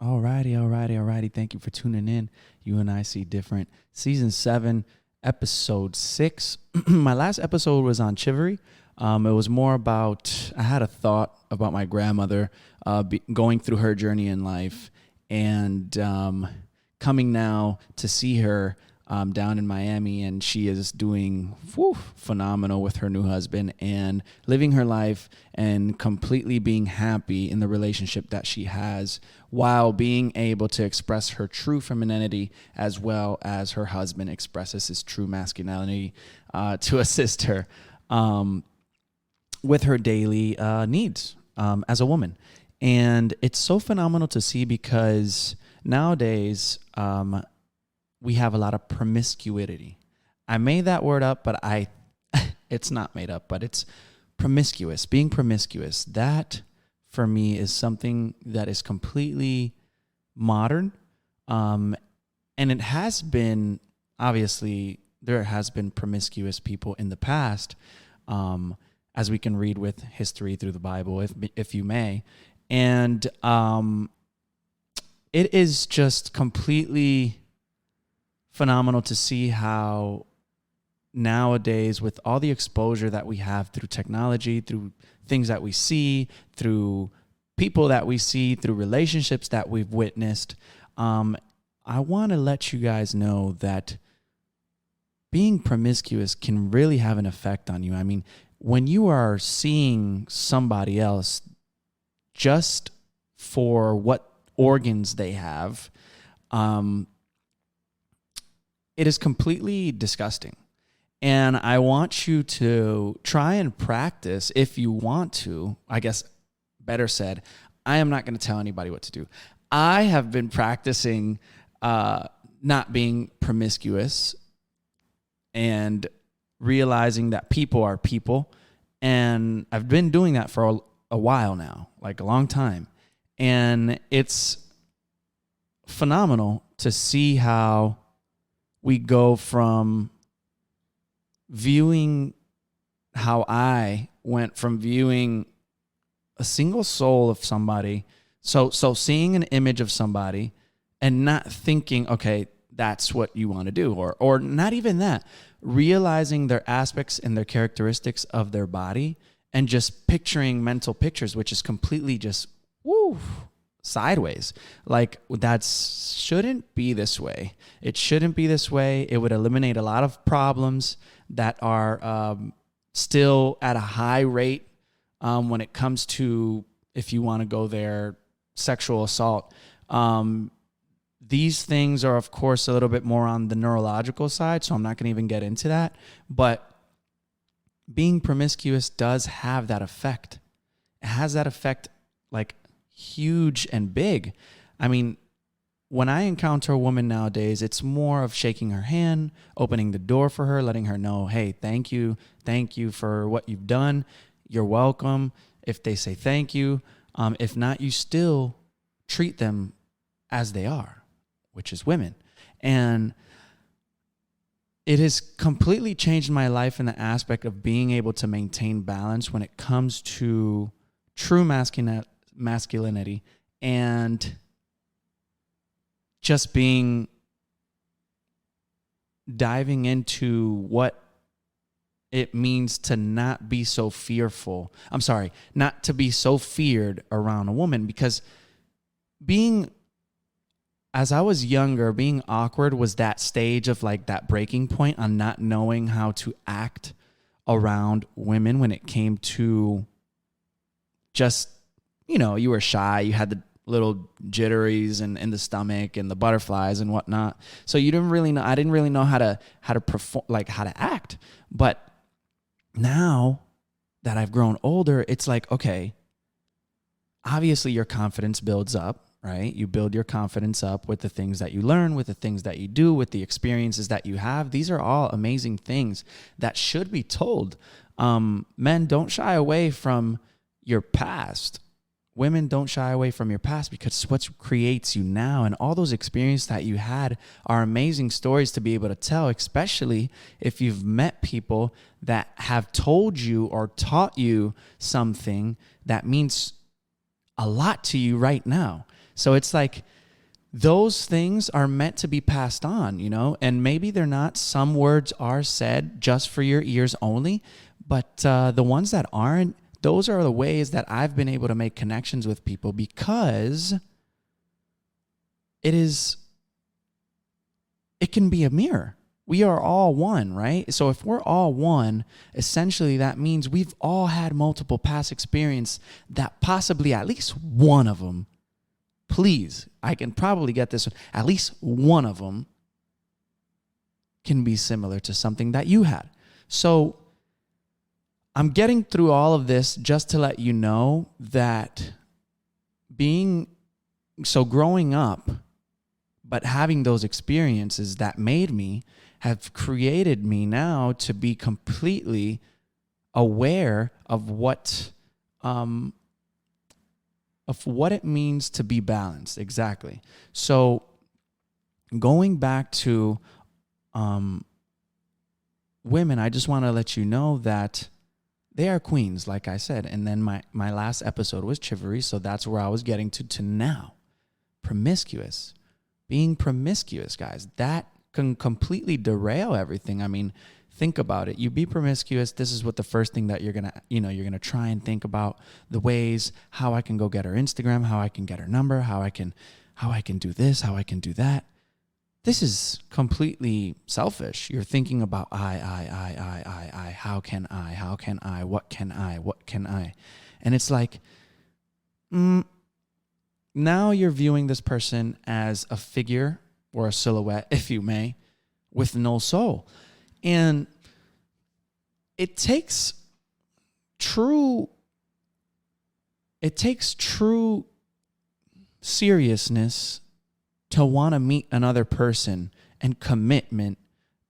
Alrighty. Thank you for tuning in. You and I see different. Season 7, episode 6. My last episode was on chivalry. It was more about, I had a thought about my grandmother going through her journey in life and coming now to see her down in Miami, and she is doing phenomenal with her new husband and living her life and completely being happy in the relationship that she has while being able to express her true femininity as well as her husband expresses his true masculinity to assist her with her daily needs as a woman. And it's so phenomenal to see because nowadays, we have a lot of promiscuity. I made that word up, but it's not made up, but it's promiscuous, being promiscuous. That for me is something that is completely modern. And it has been, obviously, there has been promiscuous people in the past, as we can read with history through the Bible, if you may. And it is just completely phenomenal to see how nowadays, with all the exposure that we have through technology, through things that we see, through people that we see, through relationships that we've witnessed, I want to let you guys know that being promiscuous can really have an effect on you. I mean, when you are seeing somebody else just for what organs they have, it is completely disgusting. And I want you to try and practice if you want to. I guess, better said, I am not going to tell anybody what to do. I have been practicing not being promiscuous and realizing that people are people. And I've been doing that for a while now, like a long time. And it's phenomenal to see how we go from viewing, how I went from viewing a single soul of somebody, so seeing an image of somebody and not thinking, okay, that's what you want to do, or not even that, realizing their aspects and their characteristics of their body and just picturing mental pictures, which is completely just sideways. Like, that shouldn't be this way. It shouldn't be this way. It would eliminate a lot of problems that are still at a high rate when it comes to, if you want to go there, sexual assault. These things are, of course, a little bit more on the neurological side, so I'm not going to even get into that. But being promiscuous does have that effect. It has that effect, like, huge and big. I mean, when I encounter a woman nowadays, it's more of shaking her hand, opening the door for her, letting her know, hey, thank you for what you've done. You're welcome. If they say thank you, if not, you still treat them as they are, which is women. And it has completely changed my life in the aspect of being able to maintain balance when it comes to true masculinity and just diving into what it means to not be so fearful. I'm sorry, not to be so feared around a woman, because as I was younger, being awkward was that stage of, like, that breaking point on not knowing how to act around women when it came to just, you were shy, you had the little jitteries and in the stomach and the butterflies and whatnot. So you didn't really know. I didn't really know how to perform, like how to act. But now that I've grown older, it's like, okay, obviously your confidence builds up, right? You build your confidence up with the things that you learn, with the things that you do, with the experiences that you have. These are all amazing things that should be told. Men, don't shy away from your past. Women, don't shy away from your past, because it's what creates you now. And all those experiences that you had are amazing stories to be able to tell, especially if you've met people that have told you or taught you something that means a lot to you right now. So it's like those things are meant to be passed on, you know, and maybe they're not. Some words are said just for your ears only, but the ones that aren't, those are the ways that I've been able to make connections with people, because it can be a mirror. We are all one, right? So if we're all one, essentially that means we've all had multiple past experience that possibly at least one of them, please, I can probably get this one, at least one of them can be similar to something that you had. So I'm getting through all of this just to let you know that growing up, but having those experiences that made me have created me now to be completely aware of what it means to be balanced. Exactly. So going back to women, I just want to let you know that they are queens, like I said. And then my last episode was chivalry, so that's where I was getting to now. Promiscuous. Being promiscuous, guys, that can completely derail everything. I mean, think about it. You be promiscuous, this is what the first thing that you're going to try and think about, the ways how I can go get her Instagram, how I can get her number, how I can do this, how I can do that. This is completely selfish. You're thinking about I, how can I, what can I? And it's like, now you're viewing this person as a figure or a silhouette, if you may, with no soul. And it takes true seriousness to want to meet another person, and commitment,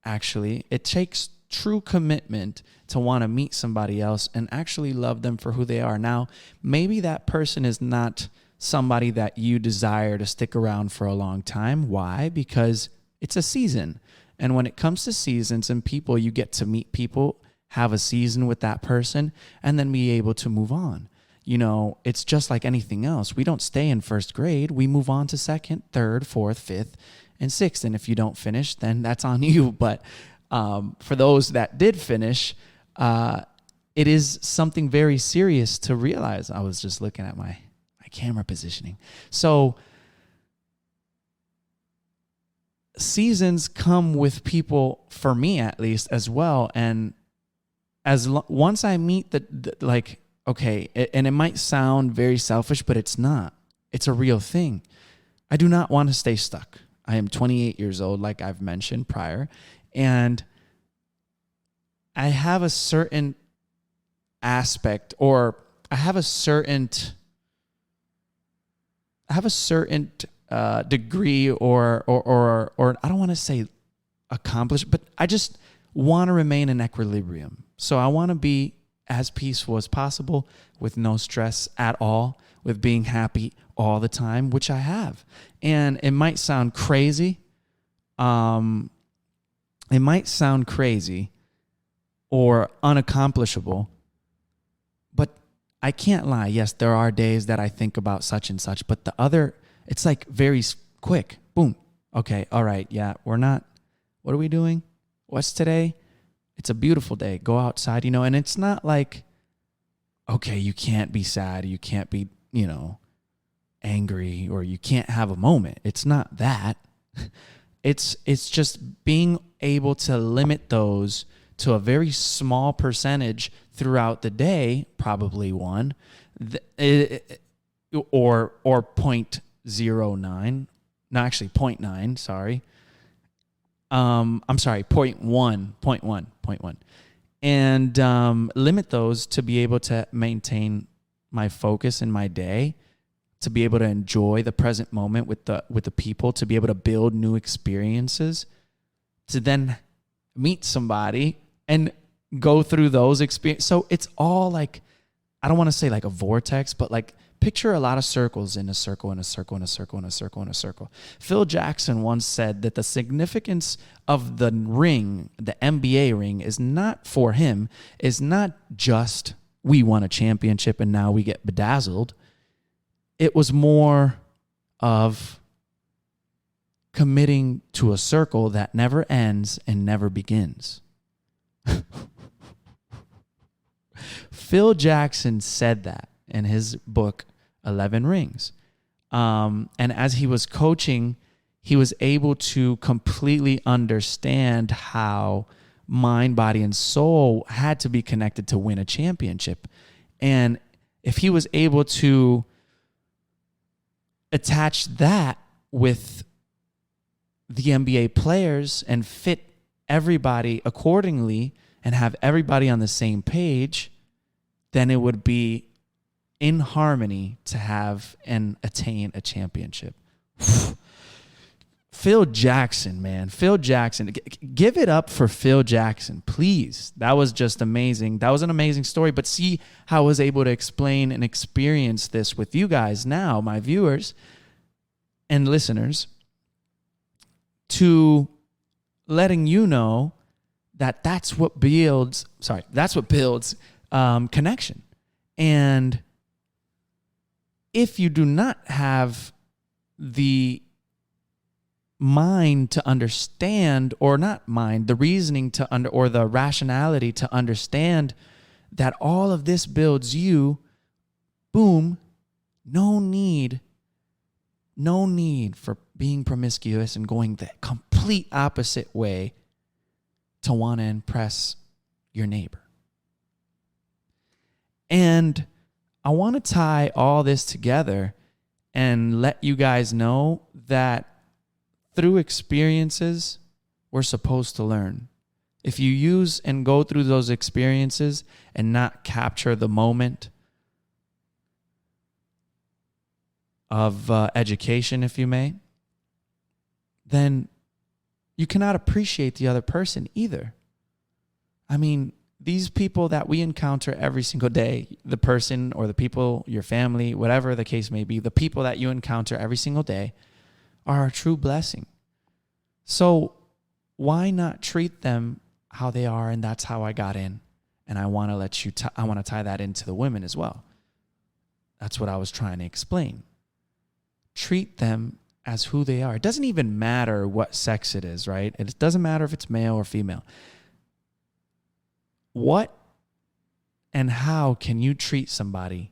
actually. It takes true commitment to want to meet somebody else and actually love them for who they are. Now, maybe that person is not somebody that you desire to stick around for a long time. Why? Because it's a season. And when it comes to seasons and people, you get to meet people, have a season with that person, and then be able to move on. You know, it's just like anything else. We don't stay in first grade. We move on to second, third, fourth, fifth, and sixth. And if you don't finish, then that's on you. But for those that did finish, it is something very serious to realize. I was just looking at my camera positioning. So seasons come with people, for me at least, as well. And once I meet okay, and it might sound very selfish, but it's not. It's a real thing. I do not want to stay stuck. I am 28 years old, like I've mentioned prior, and I have a certain aspect, or I have a certain degree, or I don't want to say accomplished, but I just want to remain in equilibrium. So I want to be as peaceful as possible, with no stress at all, with being happy all the time, which I have. And it might sound crazy. Or unaccomplishable, but I can't lie. Yes, there are days that I think about such and such, but it's like very quick. Boom. Okay. All right. Yeah. What are we doing? What's today? It's a beautiful day. Go outside, and it's not like, okay, you can't be sad. You can't be, angry, or you can't have a moment. It's not that. It's just being able to limit those to a very small percentage throughout the day, probably one, or 0.09. No, actually 0.9, sorry. I'm sorry, 0.1. And limit those to be able to maintain my focus in my day, to be able to enjoy the present moment with the people, to be able to build new experiences, to then meet somebody and go through those experiences. So it's all like, I don't want to say like a vortex, but like picture a lot of circles in a circle, in a circle, in a circle, in a circle, in a circle. Phil Jackson once said that the significance of the ring, the NBA ring, is not for him, is not just we won a championship and now we get bedazzled. It was more of committing to a circle that never ends and never begins. Phil Jackson said that in his book, 11 Rings. And as he was coaching, he was able to completely understand how mind, body, and soul had to be connected to win a championship. And if he was able to attach that with the NBA players and fit everybody accordingly and have everybody on the same page, then it would be in harmony to have and attain a championship. Phil Jackson, man. Phil Jackson. Give it up for Phil Jackson, please. That was just amazing. That was an amazing story. But see how I was able to explain and experience this with you guys now, my viewers and listeners, to letting you know that that's what builds connection. And if you do not have the mind to understand, or not mind, the reasoning or the rationality to understand that all of this builds you, boom, no need for being promiscuous and going the complete opposite way to want to impress your neighbor. And I want to tie all this together and let you guys know that through experiences, we're supposed to learn. If you use and go through those experiences and not capture the moment of education, if you may, then you cannot appreciate the other person either. I mean, these people that we encounter every single day, the person or the people, your family, whatever the case may be, the people that you encounter every single day are a true blessing. So why not treat them how they are? And that's how I got in. And I want to I want to tie that into the women as well. That's what I was trying to explain. Treat them as who they are. It doesn't even matter what sex it is, right? It doesn't matter if it's male or female. What and how can you treat somebody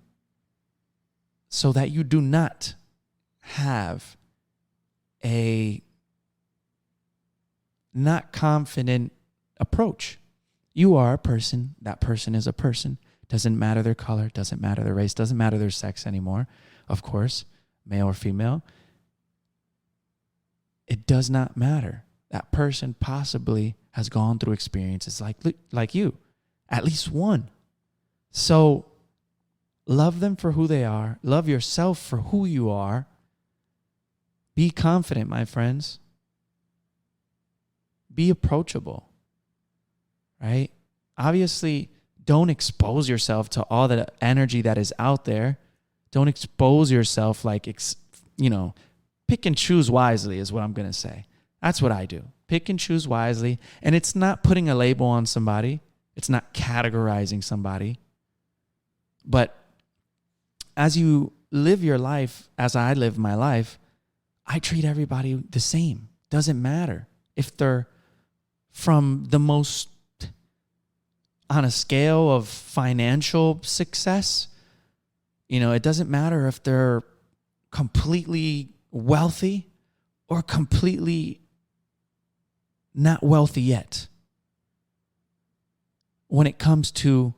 so that you do not have a not confident approach? You are a person. That person is a person. Doesn't matter their color. Doesn't matter their race. Doesn't matter their sex anymore. Of course, male or female. It does not matter. That person possibly has gone through experiences like you. At least one. So love them for who they are. Love yourself for who you are. Be confident, my friends. Be approachable, right? Obviously, don't expose yourself to all the energy that is out there. Don't expose yourself pick and choose wisely is what I'm going to say. That's what I do. Pick and choose wisely. And it's not putting a label on somebody. It's not categorizing somebody. But as you live your life, as I live my life, I treat everybody the same. Doesn't matter if they're from the most on a scale of financial success. It doesn't matter if they're completely wealthy or completely not wealthy yet. When it comes to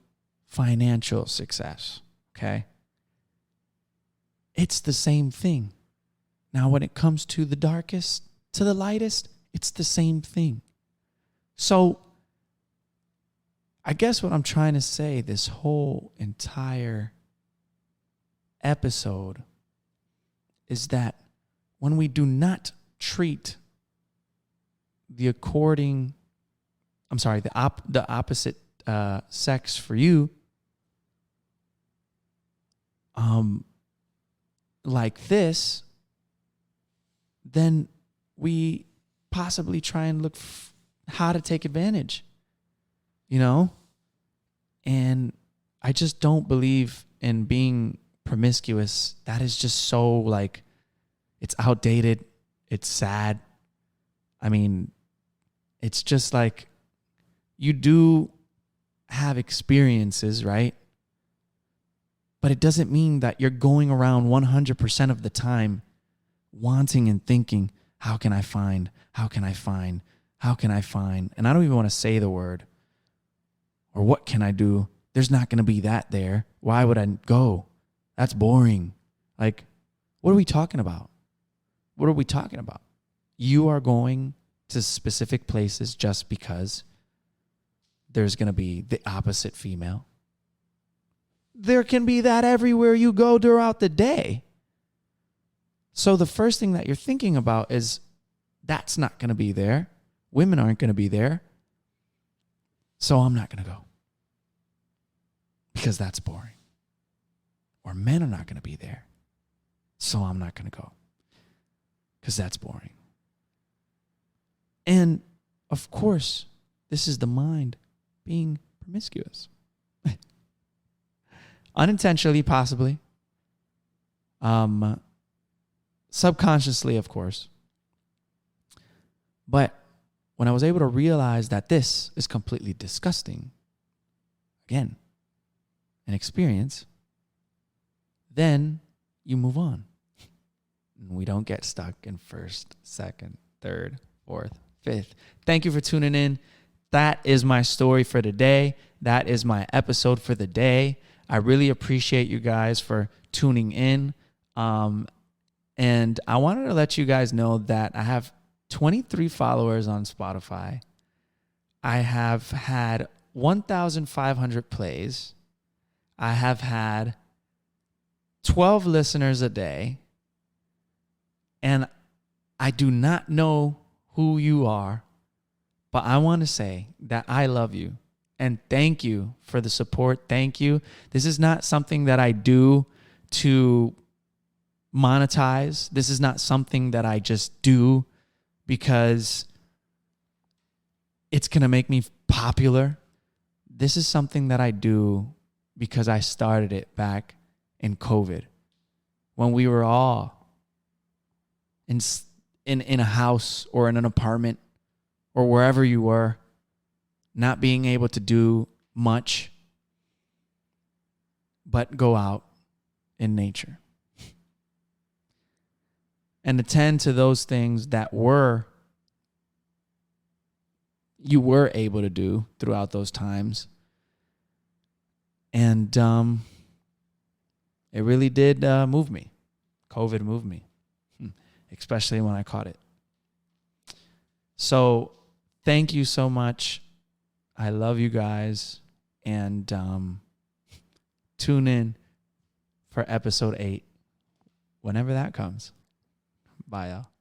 financial success, okay? It's the same thing. Now, when it comes to the darkest, to the lightest, it's the same thing. So, I guess what I'm trying to say this whole entire episode is that when we do not treat the opposite sex for you like this, then we possibly try and look how to take advantage, and I just don't believe in being promiscuous. That is just so It's outdated. It's sad. I mean, it's just like you do have experiences, right? But it doesn't mean that you're going around 100% of the time wanting and thinking, how can I find? How can I find? How can I find? And I don't even want to say the word. Or what can I do? There's not going to be that there. Why would I go? That's boring. Like, what are we talking about? What are we talking about? You are going to specific places just because there's going to be the opposite female. There can be that everywhere you go throughout the day. So the first thing that you're thinking about is that's not going to be there. Women aren't going to be there. So I'm not going to go. Because that's boring. Or men are not going to be there. So I'm not going to go. Because that's boring. And of course, this is the mind being promiscuous. Unintentionally, possibly. Subconsciously, of course. But when I was able to realize that this is completely disgusting, again, an experience, then you move on. We don't get stuck in first, second, third, fourth, fifth. Thank you for tuning in. That is my story for today. That is my episode for the day. I really appreciate you guys for tuning in. And I wanted to let you guys know that I have 23 followers on Spotify. I have had 1,500 plays. I have had 12 listeners a day. And I do not know who you are, but I want to say that I love you. And thank you for the support. Thank you. This is not something that I do to monetize. This is not something that I just do because it's going to make me popular. This is something that I do because I started it back in COVID when we were all in a house or in an apartment or wherever you were, not being able to do much but go out in nature and attend to those things that you were able to do throughout those times. And it really did move me. COVID moved me, especially when I caught it. So thank you so much. I love you guys. And tune in for episode 8 whenever that comes. Bye, y'all.